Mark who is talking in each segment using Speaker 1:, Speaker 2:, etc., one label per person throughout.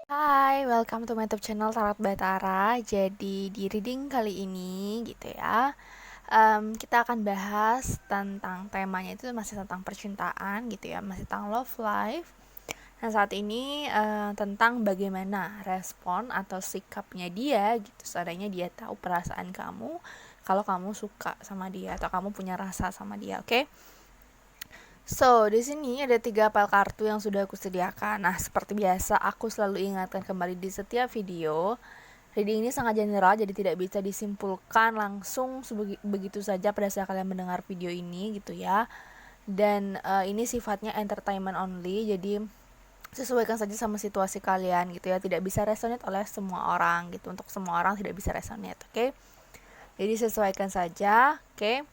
Speaker 1: Hai, welcome to my YouTube channel Tarot by Tara. Jadi di reading kali ini gitu ya, kita akan bahas tentang temanya itu masih tentang percintaan gitu ya, masih tentang love life. Nah saat ini tentang bagaimana respon atau sikapnya dia gitu, seandainya dia tahu perasaan kamu, kalau kamu suka sama dia atau kamu punya rasa sama dia, oke? So, di sini ada 3 file kartu yang sudah aku sediakan. Nah, seperti biasa, aku selalu ingatkan kembali di setiap video. Reading ini sangat general, jadi tidak bisa disimpulkan langsung begitu saja pada saat kalian mendengar video ini, gitu ya. Dan ini sifatnya entertainment only, jadi sesuaikan saja sama situasi kalian, gitu ya. Tidak bisa resonate oleh semua orang, gitu. Untuk semua orang tidak bisa resonate, oke? Jadi sesuaikan saja, oke?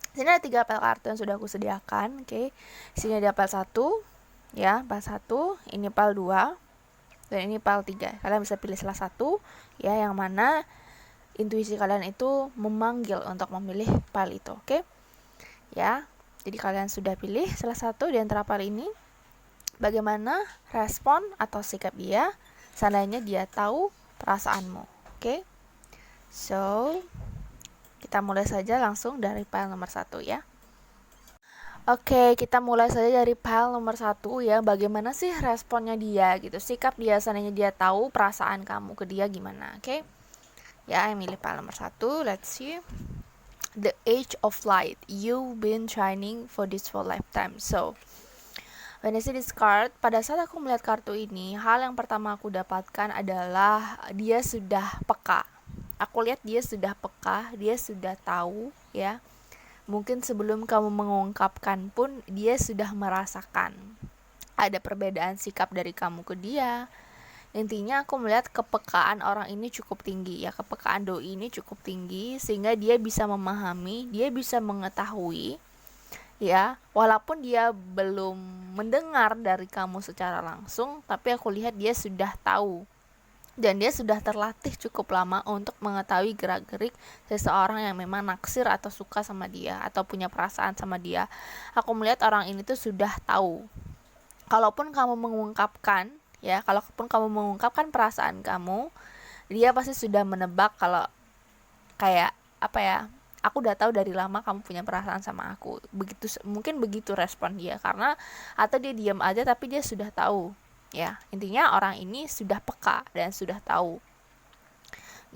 Speaker 1: Sini ada 3 file kartu yang sudah aku sediakan, oke. Sini ada file 1, ya, file 1, ini file 2, dan ini file 3. Kalian bisa pilih salah satu, ya, yang mana intuisi kalian itu memanggil untuk memilih file itu, oke. Ya, jadi kalian sudah pilih salah satu di antara file ini. Bagaimana respon atau sikap dia seandainya dia tahu perasaanmu, oke. So, kita mulai saja langsung dari file nomor 1 ya. Oke, kita mulai saja dari file nomor 1 ya. Bagaimana sih responnya dia gitu, sikap dia seandainya dia tahu perasaan kamu ke dia gimana, oke? Ya, yang milih file nomor 1, let's see. The Age of Light, you've been training for this for lifetime. So, when I see this card, pada saat aku melihat kartu ini, hal yang pertama aku dapatkan adalah dia sudah peka. Aku lihat dia sudah peka, dia sudah tahu ya. Mungkin sebelum kamu mengungkapkan pun dia sudah merasakan ada perbedaan sikap dari kamu ke dia. Intinya aku melihat kepekaan orang ini cukup tinggi ya, kepekaan doi ini cukup tinggi sehingga dia bisa memahami, dia bisa mengetahui ya, walaupun dia belum mendengar dari kamu secara langsung, tapi aku lihat dia sudah tahu. Dan dia sudah terlatih cukup lama untuk mengetahui gerak-gerik seseorang yang memang naksir atau suka sama dia atau punya perasaan sama dia. Aku melihat orang ini tuh sudah tahu. Kalaupun kamu mengungkapkan, ya, kalaupun kamu mengungkapkan perasaan kamu, dia pasti sudah menebak kalau kayak apa ya? Aku udah tahu dari lama kamu punya perasaan sama aku. Mungkin begitu respon dia, karena atau dia diam aja tapi dia sudah tahu. Ya, intinya orang ini sudah peka dan sudah tahu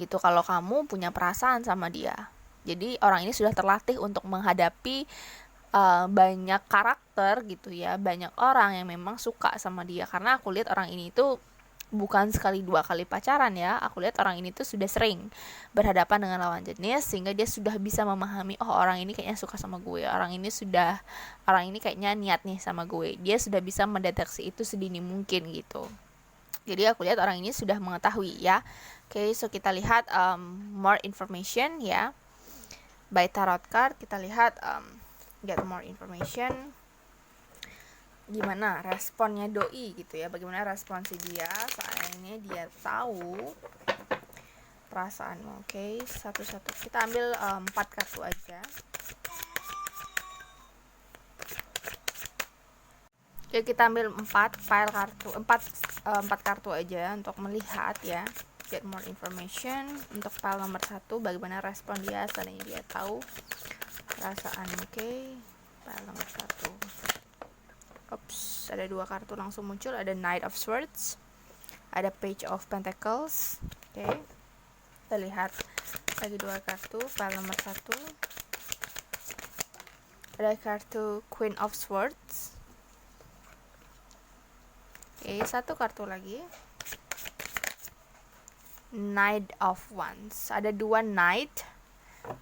Speaker 1: gitu kalau kamu punya perasaan sama dia. Jadi orang ini sudah terlatih untuk menghadapi banyak karakter gitu ya, banyak orang yang memang suka sama dia. Karena aku lihat orang ini tuh bukan sekali 2 kali pacaran ya, aku lihat orang ini tuh sudah sering berhadapan dengan lawan jenis sehingga dia sudah bisa memahami, oh orang ini kayaknya suka sama gue, orang ini kayaknya niat nih sama gue. Dia sudah bisa mendeteksi itu sedini mungkin gitu. Jadi aku lihat orang ini sudah mengetahui ya. Oke, so kita lihat more information ya. By tarot card kita lihat get more information. Gimana responnya doi gitu ya, bagaimana respon si dia soalnya dia tahu perasaanmu. Oke, satu-satu kita ambil 4 kartu aja. Oke, kita ambil 4 kartu aja untuk melihat ya, get more information. Untuk file nomor 1, bagaimana respon dia seandainya dia tahu perasaan. Oke, file nomor 1. Oops, ada 2 kartu langsung muncul, ada Knight of Swords, ada Page of Pentacles. Oke, kita lihat lagi 2 kartu, file nomor 1. Ada kartu Queen of Swords. Oke, 1 kartu lagi, Knight of Wands. Ada 2 Knight,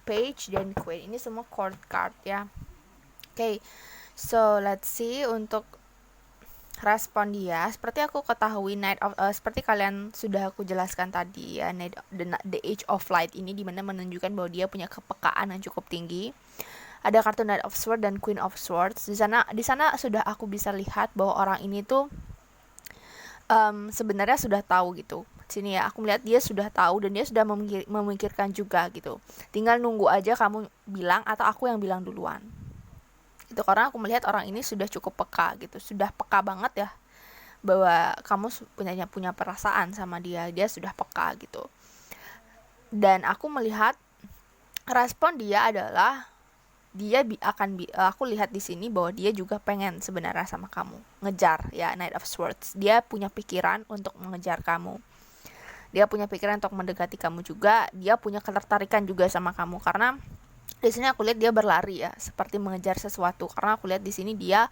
Speaker 1: Page, dan Queen. Ini semua court card ya. Oke, so let's see untuk respon dia. Seperti aku ketahui seperti kalian sudah aku jelaskan tadi ya, the Age of Light ini dimana menunjukkan bahwa dia punya kepekaan yang cukup tinggi. Ada kartu Knight of Swords dan Queen of Swords. Di sana sudah aku bisa lihat bahwa orang ini tuh sebenarnya sudah tahu gitu. Sini ya, aku melihat dia sudah tahu dan dia sudah memikirkan juga gitu. Tinggal nunggu aja kamu bilang atau aku yang bilang duluan. gitu, karena aku melihat orang ini sudah cukup peka gitu, sudah peka banget ya bahwa kamu punya perasaan sama dia sudah peka gitu. Dan aku melihat respon dia adalah aku lihat di sini bahwa dia juga pengen sebenarnya sama kamu, ngejar ya, Knight of Swords. Dia punya pikiran untuk mengejar kamu, dia punya pikiran untuk mendekati kamu juga, dia punya ketertarikan juga sama kamu. Karena di sini aku lihat dia berlari ya, seperti mengejar sesuatu. Karena aku lihat di sini dia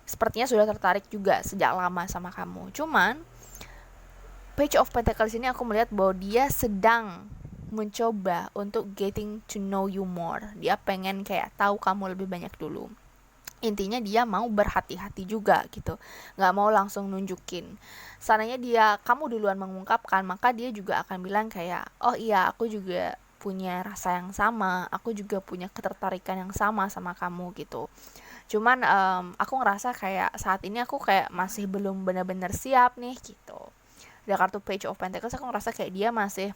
Speaker 1: sepertinya sudah tertarik juga sejak lama sama kamu. Cuman Page of Pentacles ini aku melihat bahwa dia sedang mencoba untuk getting to know you more. Dia pengen kayak tahu kamu lebih banyak dulu. Intinya dia mau berhati-hati juga gitu, nggak mau langsung nunjukin. Seandainya kamu duluan mengungkapkan, maka dia juga akan bilang kayak, oh iya aku juga punya rasa yang sama, aku juga punya ketertarikan yang sama kamu gitu. Cuman aku ngerasa kayak saat ini aku kayak masih belum benar-benar siap nih gitu. Ada kartu Page of Pentacles, aku ngerasa kayak dia masih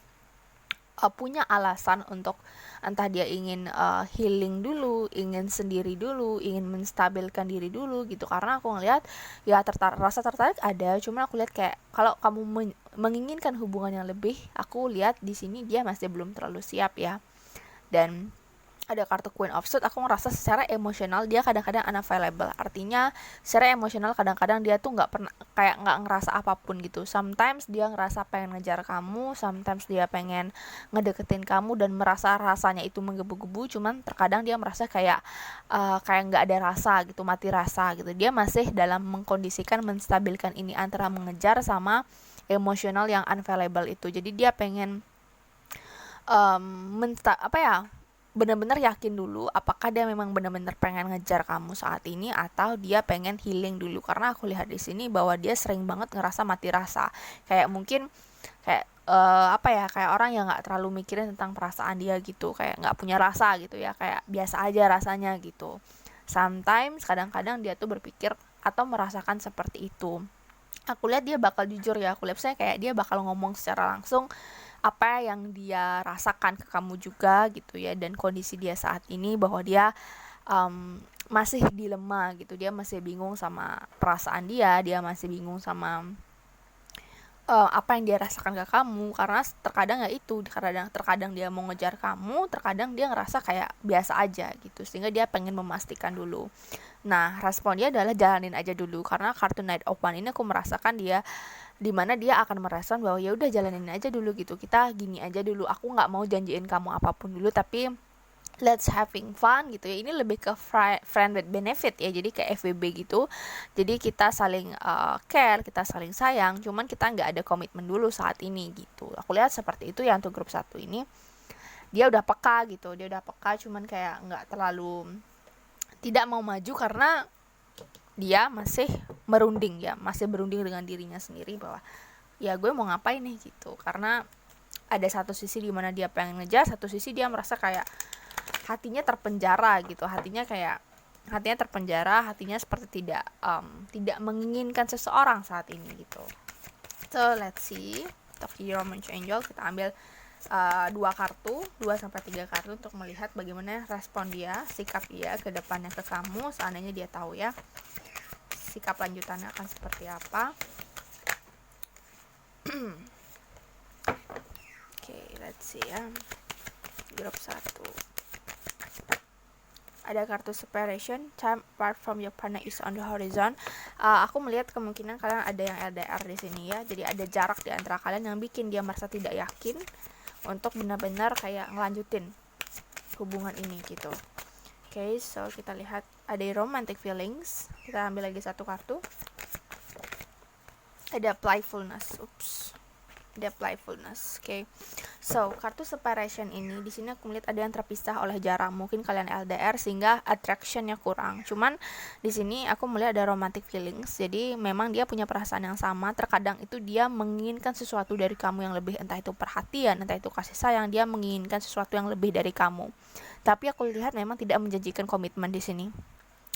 Speaker 1: punya alasan untuk entah dia ingin healing dulu, ingin sendiri dulu, ingin menstabilkan diri dulu gitu. Karena aku ngelihat ya rasa tertarik ada, cuma aku lihat kayak kalau kamu menginginkan hubungan yang lebih, aku lihat di sini dia masih belum terlalu siap ya. Dan ada kartu Queen of Swords, aku ngerasa secara emosional dia kadang-kadang unavailable. Artinya secara emosional kadang-kadang dia tuh nggak ngerasa apapun gitu. Sometimes dia ngerasa pengen ngejar kamu, sometimes dia pengen ngedeketin kamu dan merasa rasanya itu menggebu-gebu. Cuman terkadang dia merasa kayak nggak ada rasa gitu, mati rasa gitu. Dia masih dalam mengkondisikan, menstabilkan ini antara mengejar sama emosional yang unavailable itu. Jadi dia pengen benar-benar yakin dulu apakah dia memang benar-benar pengen ngejar kamu saat ini atau dia pengen healing dulu. Karena aku lihat di sini bahwa dia sering banget ngerasa mati rasa, kayak mungkin kayak kayak orang yang nggak terlalu mikirin tentang perasaan dia gitu, kayak nggak punya rasa gitu ya, kayak biasa aja rasanya gitu. Sometimes kadang-kadang dia tuh berpikir atau merasakan seperti itu. Aku lihat dia bakal jujur ya, aku lihat saya kayak dia bakal ngomong secara langsung apa yang dia rasakan ke kamu juga gitu ya, dan kondisi dia saat ini bahwa dia masih dilema gitu, dia masih bingung sama perasaan dia masih bingung sama apa yang dia rasakan ke kamu. Karena terkadang ya itu, terkadang dia mau ngejar kamu, terkadang dia ngerasa kayak biasa aja gitu, sehingga dia pengen memastikan dulu. Nah, respon dia adalah jalanin aja dulu. Karena kartu Knight of Wands ini aku merasakan dia dimana dia akan merespon bahwa ya udah jalanin aja dulu gitu, kita gini aja dulu, aku nggak mau janjiin kamu apapun dulu, tapi let's having fun gitu ya. Ini lebih ke friend with benefit ya, jadi kayak FWB gitu. Jadi kita saling care, kita saling sayang, cuman kita nggak ada komitmen dulu saat ini gitu. Aku lihat seperti itu ya untuk grup 1 ini. Dia udah peka gitu, cuman kayak nggak terlalu tidak mau maju karena dia masih merunding dengan dirinya sendiri bahwa ya gue mau ngapain nih gitu. Karena ada satu sisi di mana dia pengen ngejar, satu sisi dia merasa kayak hatinya terpenjara gitu, hatinya seperti tidak menginginkan seseorang saat ini gitu. So let's see, talk to your romance angel. Kita ambil 2 sampai 3 kartu untuk melihat bagaimana respon dia, sikap dia ke depannya ke kamu. Seandainya dia tahu ya sikap lanjutannya akan seperti apa. Okay, let's see ya. Grup 1. Ada kartu separation, time apart from your partner is on the horizon. Aku melihat kemungkinan kalian ada yang LDR di sini ya. Jadi ada jarak di antara kalian yang bikin dia merasa tidak yakin untuk benar-benar kayak ngelanjutin hubungan ini gitu. Okay, so kita lihat ada romantic feelings. Kita ambil lagi 1 kartu. Ada playfulness. Ada playfulness. Okay. So, kartu separation ini di sini aku melihat ada yang terpisah oleh jarak. Mungkin kalian LDR sehingga attractionnya kurang. Cuman di sini aku melihat ada romantic feelings. Jadi memang dia punya perasaan yang sama. Terkadang itu dia menginginkan sesuatu dari kamu yang lebih, entah itu perhatian, entah itu kasih sayang. Dia menginginkan sesuatu yang lebih dari kamu. Tapi aku lihat memang tidak menjanjikan komitmen di sini.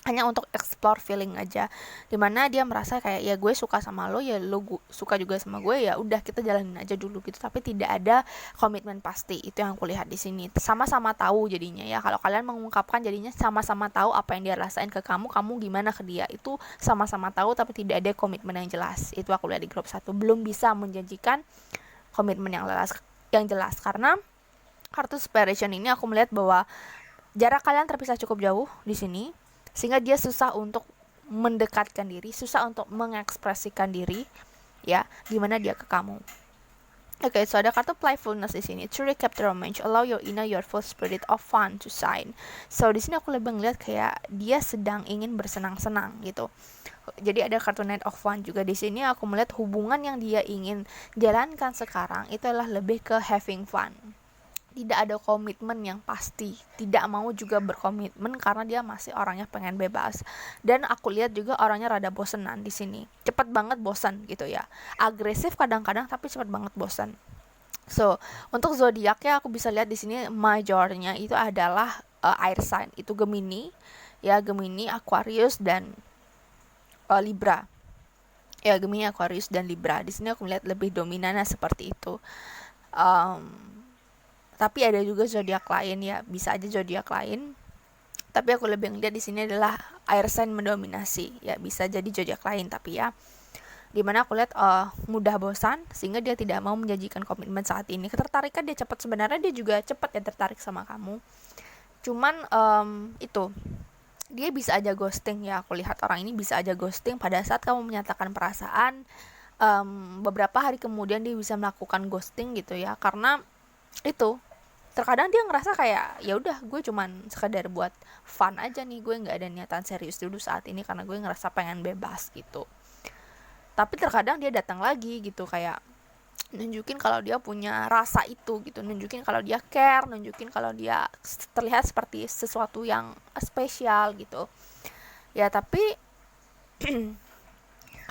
Speaker 1: hanya untuk explore feeling aja, dimana dia merasa kayak ya gue suka sama lo, ya lo suka juga sama gue, ya udah kita jalanin aja dulu gitu, tapi tidak ada komitmen pasti. Itu yang aku lihat di sini. Sama-sama tahu jadinya ya, kalau kalian mengungkapkan jadinya sama-sama tahu apa yang dia rasain ke kamu, kamu gimana ke dia, itu sama-sama tahu tapi tidak ada komitmen yang jelas. Itu aku lihat di grup 1, belum bisa menjanjikan komitmen yang jelas karena kartu separation ini aku melihat bahwa jarak kalian terpisah cukup jauh di sini, sehingga dia susah untuk mendekatkan diri, susah untuk mengekspresikan diri, ya, gimana dia ke kamu. Oke, so ada kartu playfulness di sini. To recap the romance, allow your inner your full spirit of fun to shine. So di sini aku lebih ngeliat kayak dia sedang ingin bersenang-senang gitu. Jadi ada kartu Knight of Fun juga di sini. Aku melihat hubungan yang dia ingin jalankan sekarang itu adalah lebih ke having fun. Tidak ada komitmen yang pasti, tidak mau juga berkomitmen karena dia masih orangnya pengen bebas. Dan aku lihat juga orangnya rada bosenan di sini, cepat banget bosan gitu ya, agresif kadang-kadang tapi cepat banget bosan. So untuk zodiaknya aku bisa lihat di sini majornya itu adalah air sign, itu Gemini ya, Gemini, Aquarius dan Libra ya, Gemini, Aquarius dan Libra. Di sini aku melihat lebih dominannya seperti itu. Tapi ada juga zodiak lain ya, bisa aja zodiak lain. Tapi aku lebih ngeliat di sini adalah air sign mendominasi ya, bisa jadi zodiak lain tapi ya. Dimana aku lihat mudah bosan sehingga dia tidak mau menjanjikan komitmen saat ini. Ketertarikan dia cepat, sebenarnya dia juga cepat ya tertarik sama kamu. Cuman itu dia bisa aja ghosting ya, aku lihat orang ini bisa aja ghosting pada saat kamu menyatakan perasaan. Beberapa hari kemudian dia bisa melakukan ghosting gitu ya, karena itu terkadang dia ngerasa kayak ya udah gue cuman sekedar buat fun aja nih, gue nggak ada niatan serius dulu saat ini karena gue ngerasa pengen bebas gitu. Tapi terkadang dia datang lagi gitu, kayak nunjukin kalau dia punya rasa itu gitu, nunjukin kalau dia care, nunjukin kalau dia terlihat seperti sesuatu yang spesial gitu ya. Tapi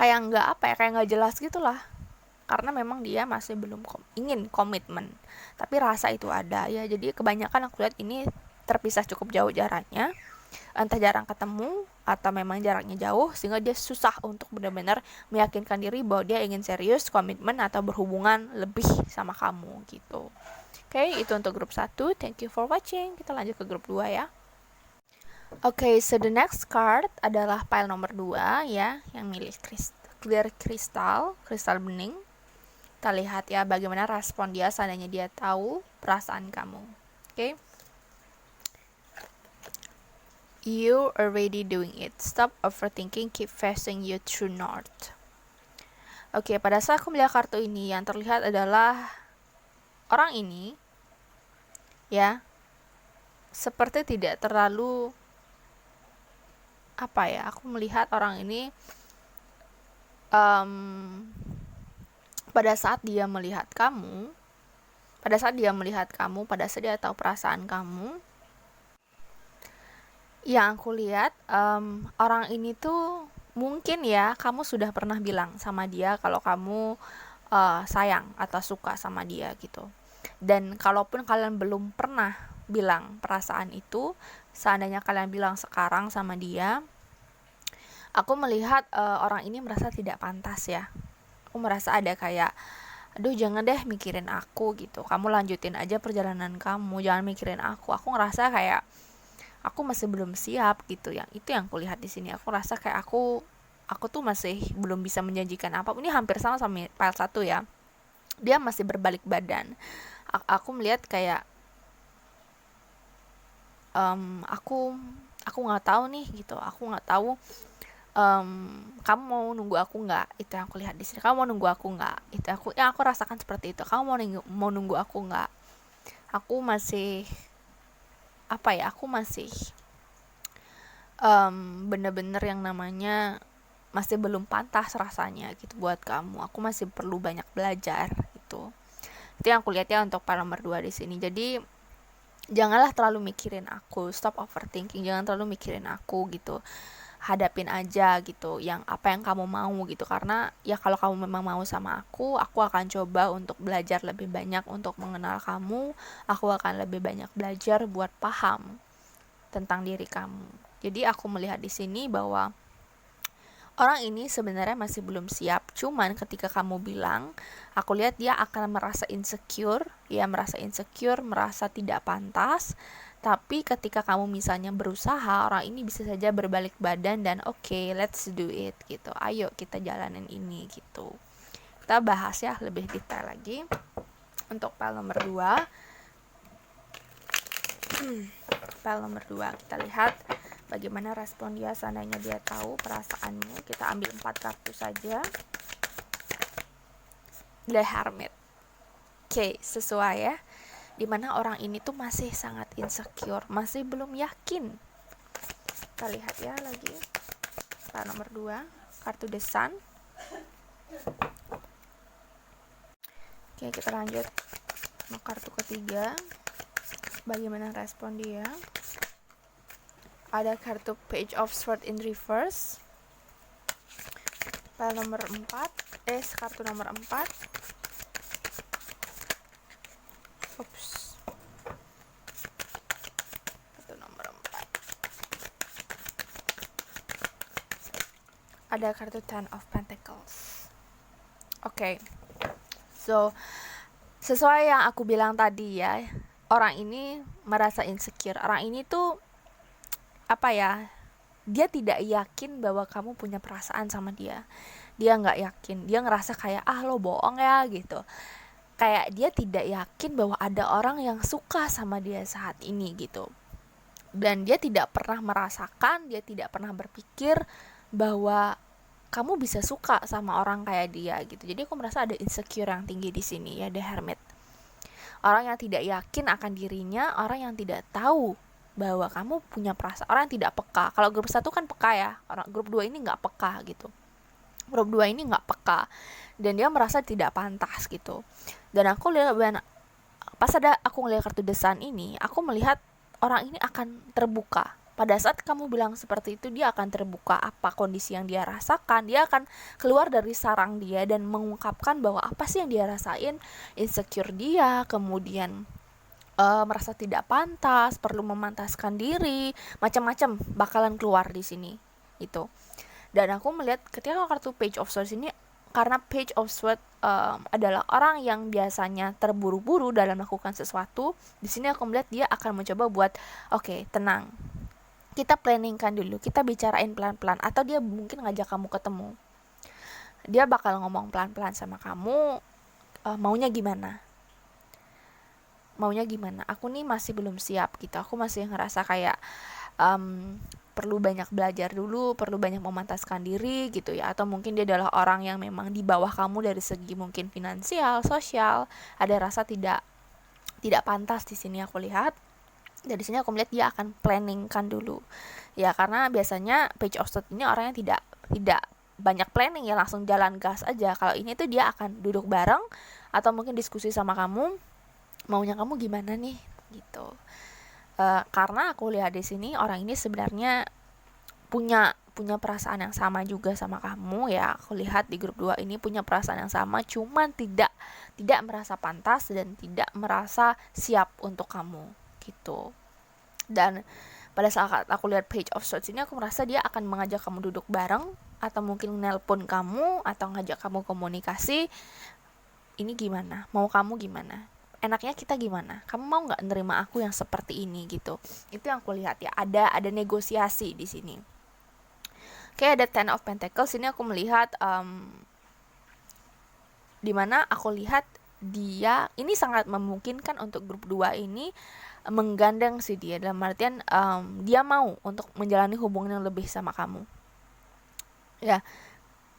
Speaker 1: kayak nggak jelas gitulah, karena memang dia masih belum ingin komitmen, tapi rasa itu ada ya. Jadi kebanyakan aku lihat ini terpisah cukup jauh jaraknya, entah jarang ketemu atau memang jaraknya jauh sehingga dia susah untuk benar-benar meyakinkan diri bahwa dia ingin serius, komitmen atau berhubungan lebih sama kamu gitu. Oke, itu untuk grup 1. Thank you for watching. Kita lanjut ke grup 2 ya. Oke, so the next card adalah pile nomor 2 ya, yang milik clear kristal bening. Kita lihat ya bagaimana respon dia seandainya dia tahu perasaan kamu. Oke. You already doing it. Stop overthinking, keep facing you true north. Oke, pada saat aku melihat kartu ini, yang terlihat adalah orang ini ya seperti tidak terlalu aku melihat orang ini pada saat dia melihat kamu, pada saat dia tahu perasaan kamu, yang aku lihat orang ini tuh mungkin ya kamu sudah pernah bilang sama dia kalau kamu sayang atau suka sama dia gitu. Dan kalaupun kalian belum pernah bilang perasaan itu, seandainya kalian bilang sekarang sama dia, aku melihat orang ini merasa tidak pantas ya. Aku merasa ada kayak, aduh jangan deh mikirin aku gitu, kamu lanjutin aja perjalanan kamu, jangan mikirin aku. Aku ngerasa kayak aku masih belum siap gitu. Yang itu yang aku lihat di sini. Aku rasa kayak aku tuh masih belum bisa menjanjikan apa. Ini hampir sama pile 1 ya. Dia masih berbalik badan. Aku melihat kayak aku nggak tahu nih gitu. Aku nggak tahu kamu mau nunggu aku nggak, itu yang aku lihat di sini. Kamu mau nunggu aku nggak, itu aku rasakan seperti itu. Kamu mau nunggu aku nggak? Aku masih aku masih bener-bener yang namanya masih belum pantas rasanya gitu buat kamu. Aku masih perlu banyak belajar gitu. Itu yang aku lihat ya untuk pile nomor 2 di sini. Jadi janganlah terlalu mikirin aku, stop overthinking, jangan terlalu mikirin aku gitu. Hadapin aja gitu yang apa yang kamu mau gitu, karena ya kalau kamu memang mau sama aku akan coba untuk belajar lebih banyak untuk mengenal kamu. Aku akan lebih banyak belajar buat paham tentang diri kamu. Jadi aku melihat di sini bahwa orang ini sebenarnya masih belum siap. Cuman ketika kamu bilang, aku lihat dia akan merasa insecure, merasa tidak pantas. Tapi ketika kamu misalnya berusaha, orang ini bisa saja berbalik badan dan oke, let's do it gitu. Ayo kita jalanin ini gitu. Kita bahas ya lebih detail lagi. Untuk file nomor 2. File nomor 2 kita lihat bagaimana respon dia seandainya dia tahu perasaanmu. Kita ambil 4 kartu saja. The Hermit. Oke, sesuai ya. Dimana orang ini tuh masih sangat insecure, masih belum yakin. Kita lihat ya lagi. File nomor 2, kartu The Sun. Oke, kita lanjut ke kartu ketiga. Bagaimana respon dia? Ada kartu Page of Swords in reverse. File nomor 4, kartu nomor 4. Kartu nomor 4. Ada kartu Ten of Pentacles. Oke. So, sesuai yang aku bilang tadi ya, orang ini merasa insecure. Orang ini tuh dia tidak yakin bahwa kamu punya perasaan sama dia. Dia nggak yakin, dia ngerasa kayak lo bohong ya gitu. Kayak dia tidak yakin bahwa ada orang yang suka sama dia saat ini gitu. Dan dia tidak pernah merasakan, dia tidak pernah berpikir bahwa kamu bisa suka sama orang kayak dia gitu. Jadi aku merasa ada insecure yang tinggi di sini ya, The Hermit. Orang yang tidak yakin akan dirinya, orang yang tidak tahu bahwa kamu punya perasaan, orang yang tidak peka. Kalau grup 1 kan peka ya, orang grup 2 ini nggak peka gitu. Grup 2 ini nggak peka dan dia merasa tidak pantas gitu. Dan aku lihat pas aku ngelihat kartu The Sun ini, aku melihat orang ini akan terbuka. Pada saat kamu bilang seperti itu, dia akan terbuka apa kondisi yang dia rasakan. Dia akan keluar dari sarang dia dan mengungkapkan bahwa apa sih yang dia rasain, insecure dia, kemudian merasa tidak pantas, perlu memantaskan diri, macam-macam bakalan keluar di sini itu. Dan aku melihat ketika kartu Page of Swords ini, karena Page of Swords adalah orang yang biasanya terburu-buru dalam melakukan sesuatu, di sini aku melihat dia akan mencoba buat oke, tenang. Kita planningkan dulu, kita bicarain pelan-pelan, atau dia mungkin ngajak kamu ketemu. Dia bakal ngomong pelan-pelan sama kamu, maunya gimana? Aku nih masih belum siap gitu. Aku masih ngerasa kayak perlu banyak belajar dulu, perlu banyak memantaskan diri gitu ya. Atau mungkin dia adalah orang yang memang di bawah kamu dari segi mungkin finansial, sosial, ada rasa tidak pantas di sini aku lihat. Dari sini aku melihat dia akan planningkan dulu. Ya, karena biasanya Page of Swords ini orangnya tidak banyak planning ya, langsung jalan gas aja. Kalau ini tuh dia akan duduk bareng atau mungkin diskusi sama kamu, maunya kamu gimana nih gitu. Karena aku lihat di sini orang ini sebenarnya punya perasaan yang sama juga sama kamu ya. Aku lihat di grup 2 ini punya perasaan yang sama, cuman tidak merasa pantas dan tidak merasa siap untuk kamu gitu. Dan pada saat aku lihat Page of Swords ini, aku merasa dia akan mengajak kamu duduk bareng, atau mungkin nelpon kamu, atau ngajak kamu komunikasi. Ini gimana? Mau kamu gimana? Enaknya kita gimana? Kamu mau nggak nerima aku yang seperti ini gitu? Itu yang aku lihat ya. Ada negosiasi di sini. Oke, ada Ten of Pentacles. Ini aku melihat dimana aku lihat dia ini sangat memungkinkan untuk grup 2 ini menggandeng si dia, dalam artian dia mau untuk menjalani hubungan yang lebih sama kamu ya,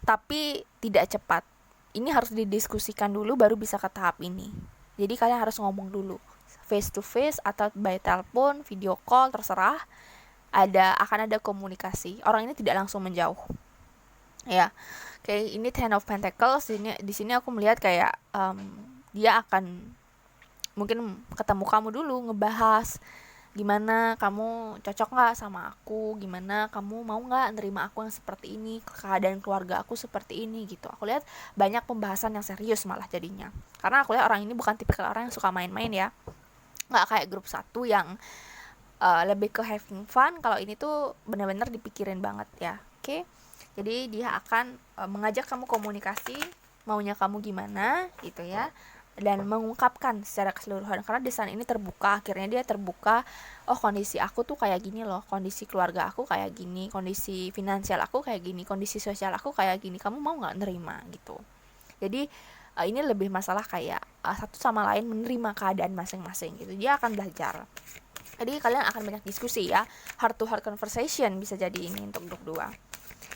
Speaker 1: tapi tidak cepat. Ini harus didiskusikan dulu baru bisa ke tahap ini. Jadi kalian harus ngomong dulu, face to face atau by telepon, video call, terserah. Akan ada komunikasi. Orang ini tidak langsung menjauh. Ya. Oke, ini Ten of Pentacles. Di sini aku melihat kayak dia akan mungkin ketemu kamu dulu, ngebahas gimana kamu cocok nggak sama aku, gimana kamu mau nggak nerima aku yang seperti ini, keadaan keluarga aku seperti ini gitu. Aku lihat banyak pembahasan yang serius malah jadinya, karena aku lihat orang ini bukan tipikal orang yang suka main-main ya, nggak kayak grup 1 yang lebih ke having fun. Kalau ini tuh benar-benar dipikirin banget ya. Oke. Jadi dia akan mengajak kamu komunikasi, maunya kamu gimana gitu ya, dan mengungkapkan secara keseluruhan. Karena desain ini terbuka, akhirnya dia terbuka, oh kondisi aku tuh kayak gini loh, kondisi keluarga aku kayak gini, kondisi finansial aku kayak gini, kondisi sosial aku kayak gini, kamu mau nggak nerima gitu. Jadi ini lebih masalah kayak satu sama lain menerima keadaan masing-masing gitu. Dia akan belajar. Jadi kalian akan banyak diskusi ya, heart to heart conversation bisa jadi ini untuk grup 2.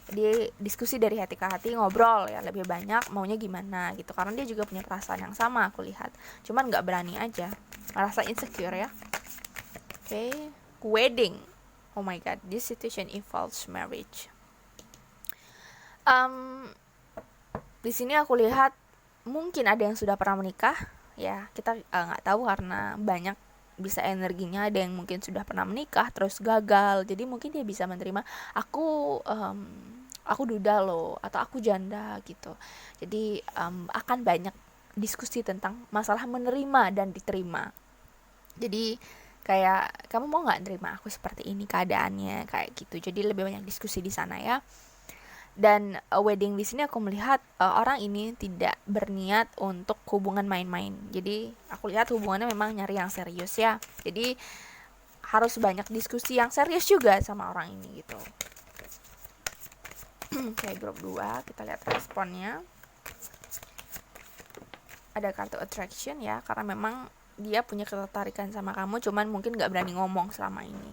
Speaker 1: Jadi diskusi dari hati ke hati, ngobrol ya lebih banyak maunya gimana gitu, karena dia juga punya perasaan yang sama aku lihat, cuman nggak berani aja, merasa insecure ya. Oke. Wedding, oh my god, this situation involves marriage. Di sini aku lihat mungkin ada yang sudah pernah menikah ya, kita nggak tahu karena banyak bisa energinya, ada yang mungkin sudah pernah menikah terus gagal, jadi mungkin dia bisa menerima aku duda loh, atau aku janda gitu. Jadi akan banyak diskusi tentang masalah menerima dan diterima. Jadi kayak kamu mau nggak nerima aku seperti ini keadaannya kayak gitu. Jadi lebih banyak diskusi di sana ya. Dan wedding di sini aku melihat orang ini tidak berniat untuk hubungan main-main. Jadi aku lihat hubungannya memang nyari yang serius ya. Jadi harus banyak diskusi yang serius juga sama orang ini gitu. Kayak grup 2, kita lihat responnya. Ada kartu attraction ya, karena memang dia punya ketertarikan sama kamu, cuman mungkin gak berani ngomong selama ini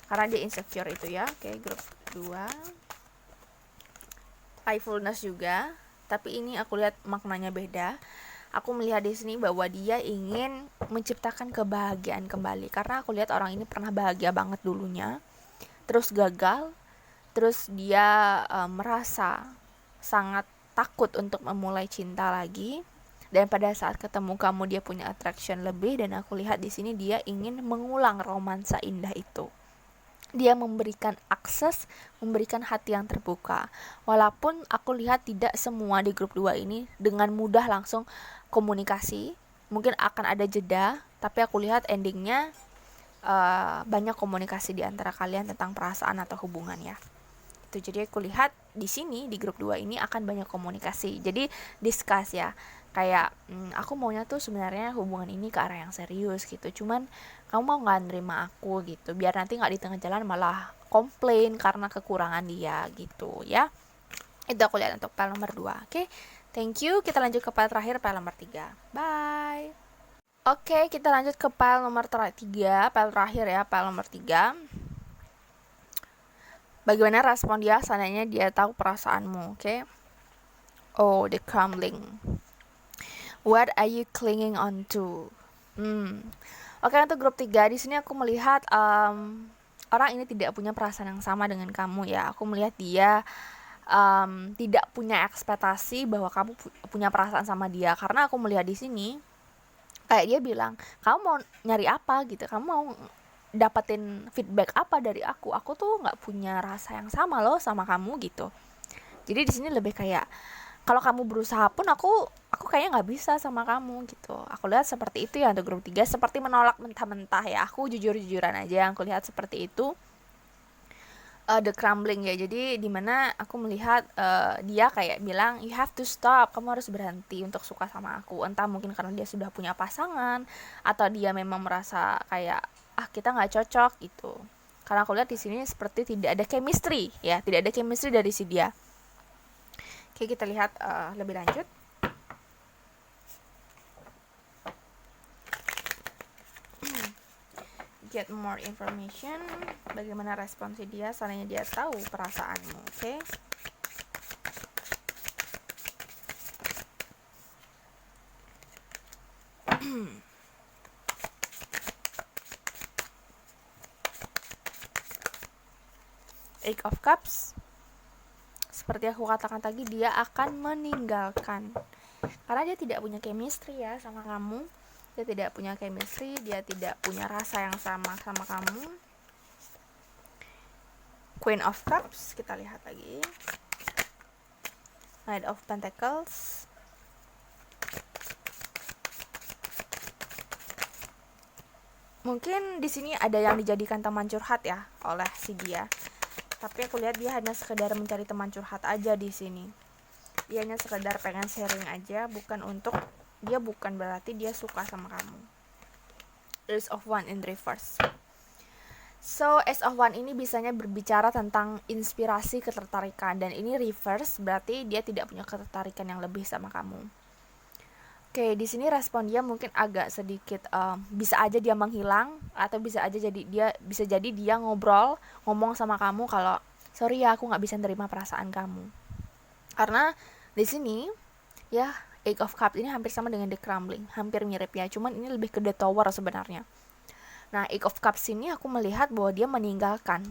Speaker 1: karena dia insecure itu ya. Oke, grup 2. Playfulness juga, tapi ini aku lihat maknanya beda. Aku melihat di sini bahwa dia ingin menciptakan kebahagiaan kembali, karena aku lihat orang ini pernah bahagia banget dulunya, terus gagal, terus dia merasa sangat takut untuk memulai cinta lagi, dan pada saat ketemu kamu dia punya attraction lebih, dan aku lihat di sini dia ingin mengulang romansa indah itu. Dia memberikan akses, memberikan hati yang terbuka. Walaupun aku lihat tidak semua di grup 2 ini dengan mudah langsung komunikasi, mungkin akan ada jeda, tapi aku lihat endingnya banyak komunikasi di antara kalian tentang perasaan atau hubungan ya. Jadi aku lihat di sini di grup 2 ini akan banyak komunikasi. Jadi discuss ya. Kayak aku maunya tuh sebenarnya hubungan ini ke arah yang serius gitu. Cuman kamu mau nggak nerima aku gitu. Biar nanti nggak di tengah jalan malah komplain karena kekurangan dia gitu ya. Itu aku lihat untuk file nomor 2. Oke. Thank you. Kita lanjut ke file terakhir, file nomor 3. Bye. Oke, kita lanjut ke file nomor 3, file terakhir ya, file nomor 3. Bagaimana respon dia seandainya dia tahu perasaanmu, oke? Oh, the crumbling. What are you clinging on to? Oke, untuk grup 3 di sini aku melihat orang ini tidak punya perasaan yang sama dengan kamu ya. Aku melihat dia tidak punya ekspektasi bahwa kamu punya perasaan sama dia, karena aku melihat di sini kayak dia bilang, kamu mau nyari apa gitu, kamu mau dapetin feedback apa dari aku tuh nggak punya rasa yang sama loh sama kamu gitu. Jadi di sini lebih kayak kalau kamu berusaha pun aku kayaknya nggak bisa sama kamu gitu. Aku lihat seperti itu ya untuk grup 3, seperti menolak mentah-mentah ya. Aku jujur-jujuran aja, aku lihat seperti itu. The crumbling ya, jadi dimana aku melihat dia kayak bilang you have to stop, kamu harus berhenti untuk suka sama aku. Entah mungkin karena dia sudah punya pasangan, atau dia memang merasa kayak kita nggak cocok gitu. Karena aku lihat di sini seperti tidak ada chemistry ya, tidak ada chemistry dari si dia. Oke, kita lihat lebih lanjut. Get more information, bagaimana respons dia seandainya dia tahu perasaanmu. Oke. Eight of Cups, seperti aku katakan tadi, dia akan meninggalkan karena dia tidak punya chemistry ya sama kamu. Dia tidak punya chemistry, dia tidak punya rasa yang sama kamu. Queen of Cups, kita lihat lagi. Knight of Pentacles, Mungkin di sini ada yang dijadikan teman curhat ya oleh si dia. Tapi aku lihat dia hanya sekedar mencari teman curhat aja di sini. Dia hanya sekedar pengen sharing aja, bukan berarti dia suka sama kamu. Ace of One in reverse. So, Ace of One ini biasanya berbicara tentang inspirasi, ketertarikan, dan ini reverse berarti dia tidak punya ketertarikan yang lebih sama kamu. Oke, di sini respon dia mungkin agak sedikit bisa aja dia menghilang atau bisa jadi dia ngomong sama kamu kalau sorry ya aku nggak bisa nerima perasaan kamu. Karena di sini ya Eight of Cups ini hampir sama dengan The Crumbling, hampir mirip ya, cuman ini lebih ke The Tower sebenarnya. Nah, Eight of Cups ini aku melihat bahwa dia meninggalkan.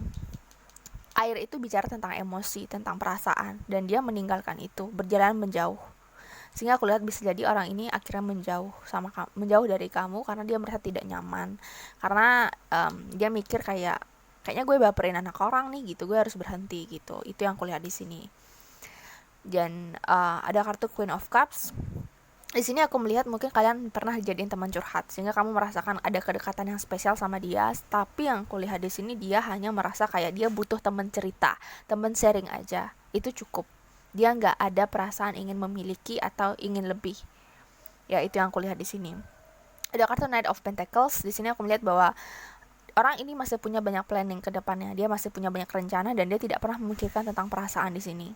Speaker 1: Air itu bicara tentang emosi, tentang perasaan, dan dia meninggalkan itu, berjalan menjauh. Sehingga aku lihat bisa jadi orang ini akhirnya menjauh dari kamu karena dia merasa tidak nyaman, karena dia mikir kayaknya gue baperin anak orang nih gitu, gue harus berhenti gitu. Itu yang aku lihat di sini. Dan ada kartu Queen of Cups. Di sini aku melihat mungkin kalian pernah jadiin teman curhat sehingga kamu merasakan ada kedekatan yang spesial sama dia, tapi yang aku lihat di sini dia hanya merasa kayak dia butuh teman cerita, teman sharing aja. Itu cukup. Dia nggak ada perasaan ingin memiliki atau ingin lebih. Ya, itu yang aku lihat di sini. Ada kartu Knight of Pentacles. Di sini aku melihat bahwa orang ini masih punya banyak planning ke depannya. Dia masih punya banyak rencana dan dia tidak pernah memikirkan tentang perasaan di sini.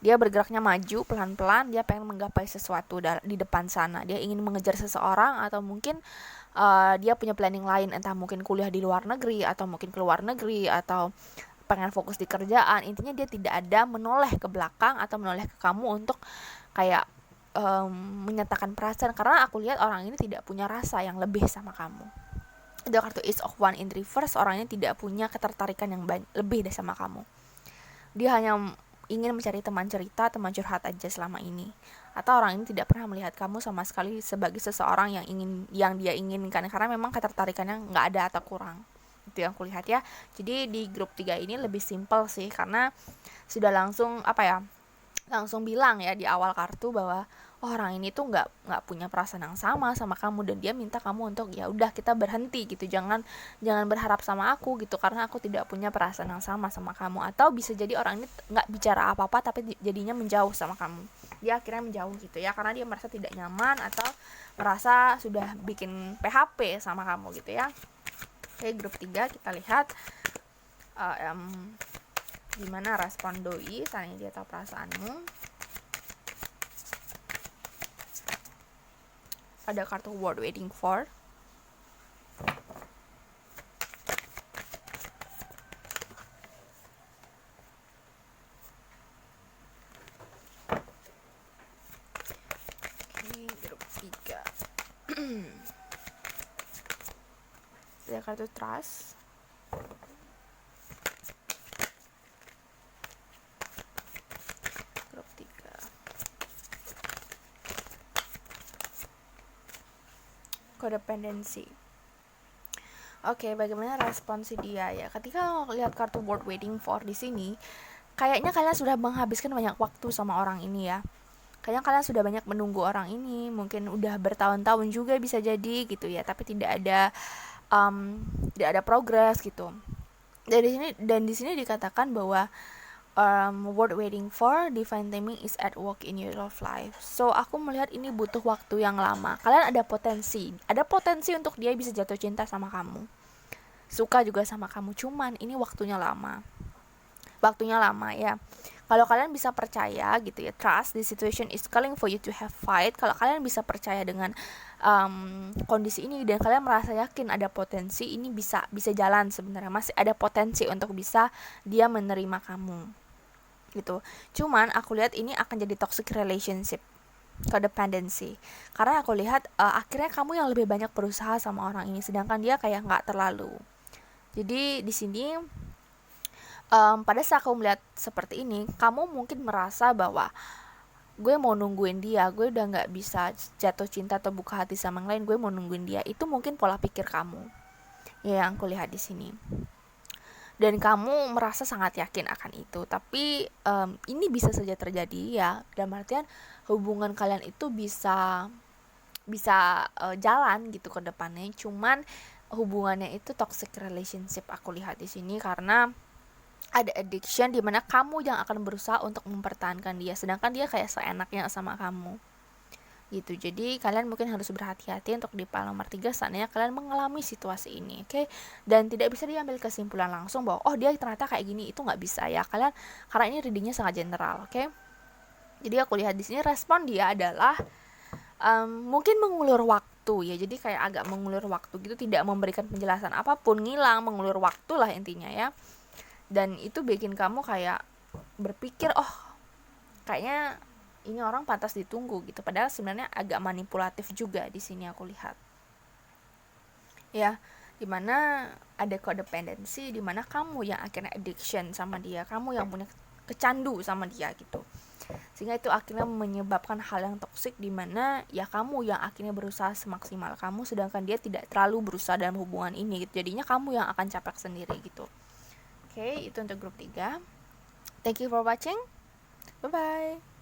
Speaker 1: Dia bergeraknya maju pelan-pelan, dia pengen menggapai sesuatu di depan sana. Dia ingin mengejar seseorang atau mungkin dia punya planning lain, entah mungkin kuliah di luar negeri atau mungkin keluar negeri atau pengen fokus di kerjaan. Intinya dia tidak ada menoleh ke belakang atau menoleh ke kamu untuk kayak menyatakan perasaan, karena aku lihat orang ini tidak punya rasa yang lebih sama kamu. Ada kartu Ace of One in reverse, orang ini tidak punya ketertarikan yang lebih sama kamu. Dia hanya ingin mencari teman cerita, teman curhat aja selama ini. Atau orang ini tidak pernah melihat kamu sama sekali sebagai seseorang yang dia inginkan, karena memang ketertarikannya nggak ada atau kurang. Itu yang aku lihat ya. Jadi di grup 3 ini lebih simpel sih, karena sudah langsung bilang ya di awal kartu bahwa orang ini tuh nggak punya perasaan yang sama kamu, dan dia minta kamu untuk ya udah kita berhenti gitu, jangan berharap sama aku gitu, karena aku tidak punya perasaan yang sama kamu. Atau bisa jadi orang ini nggak bicara apa-apa tapi jadinya menjauh sama kamu, dia akhirnya menjauh gitu ya, karena dia merasa tidak nyaman atau merasa sudah bikin PHP sama kamu gitu ya. Oke, grup 3 kita lihat gimana respon doi saat dia tahu perasaanmu. Ada kartu Worth Waiting For. Oke, grup 3. Ada kartu Trust. Grup 3. Codependency. Oke, bagaimana respon si dia ya? Ketika lihat kartu Worth Waiting For di sini, kayaknya kalian sudah menghabiskan banyak waktu sama orang ini ya. Kayaknya kalian sudah banyak menunggu orang ini, mungkin udah bertahun-tahun juga bisa jadi gitu ya, tapi tidak ada progres gitu. Dan di sini dikatakan bahwa worth waiting for, divine timing is at work in your love life. So aku melihat ini butuh waktu yang lama. Kalian ada potensi untuk dia bisa jatuh cinta sama kamu, suka juga sama kamu, cuman ini waktunya lama ya. Kalau kalian bisa percaya gitu ya, trust the situation is calling for you to have fight. Kalau kalian bisa percaya dengan kondisi ini dan kalian merasa yakin ada potensi ini bisa jalan, sebenarnya masih ada potensi untuk bisa dia menerima kamu gitu. Cuman aku lihat ini akan jadi toxic relationship, codependency, karena aku lihat akhirnya kamu yang lebih banyak berusaha sama orang ini sedangkan dia kayak nggak terlalu. Jadi di sini pada saat kamu melihat seperti ini, kamu mungkin merasa bahwa gue mau nungguin dia, gue udah nggak bisa jatuh cinta atau buka hati sama yang lain, gue mau nungguin dia. Itu mungkin pola pikir kamu ya, yang aku lihat di sini. Dan kamu merasa sangat yakin akan itu, tapi ini bisa saja terjadi ya, dalam artian hubungan kalian itu bisa jalan gitu ke depannya. Cuman hubungannya itu toxic relationship aku lihat di sini, karena ada addiction di mana kamu yang akan berusaha untuk mempertahankan dia, sedangkan dia kayak seenaknya sama kamu gitu. Jadi kalian mungkin harus berhati-hati untuk di part nomor 3 seandainya kalian mengalami situasi ini, oke? Dan tidak bisa diambil kesimpulan langsung bahwa oh dia ternyata kayak gini, itu nggak bisa ya kalian, karena ini readingnya sangat general, oke? Jadi aku lihat di sini respon dia adalah mungkin mengulur waktu ya, jadi kayak agak mengulur waktu gitu, tidak memberikan penjelasan apapun, ngilang, mengulur waktu lah intinya ya. Dan itu bikin kamu kayak berpikir oh kayaknya ini orang pantas ditunggu gitu, padahal sebenarnya agak manipulatif juga di sini aku lihat ya, dimana ada codependency, dimana kamu yang akhirnya addiction sama dia, kamu yang punya kecandu sama dia gitu, sehingga itu akhirnya menyebabkan hal yang toksik, dimana ya kamu yang akhirnya berusaha semaksimal kamu, sedangkan dia tidak terlalu berusaha dalam hubungan ini gitu. Jadinya kamu yang akan capek sendiri gitu. Oke, itu untuk grup 3. Thank you for watching. Bye bye.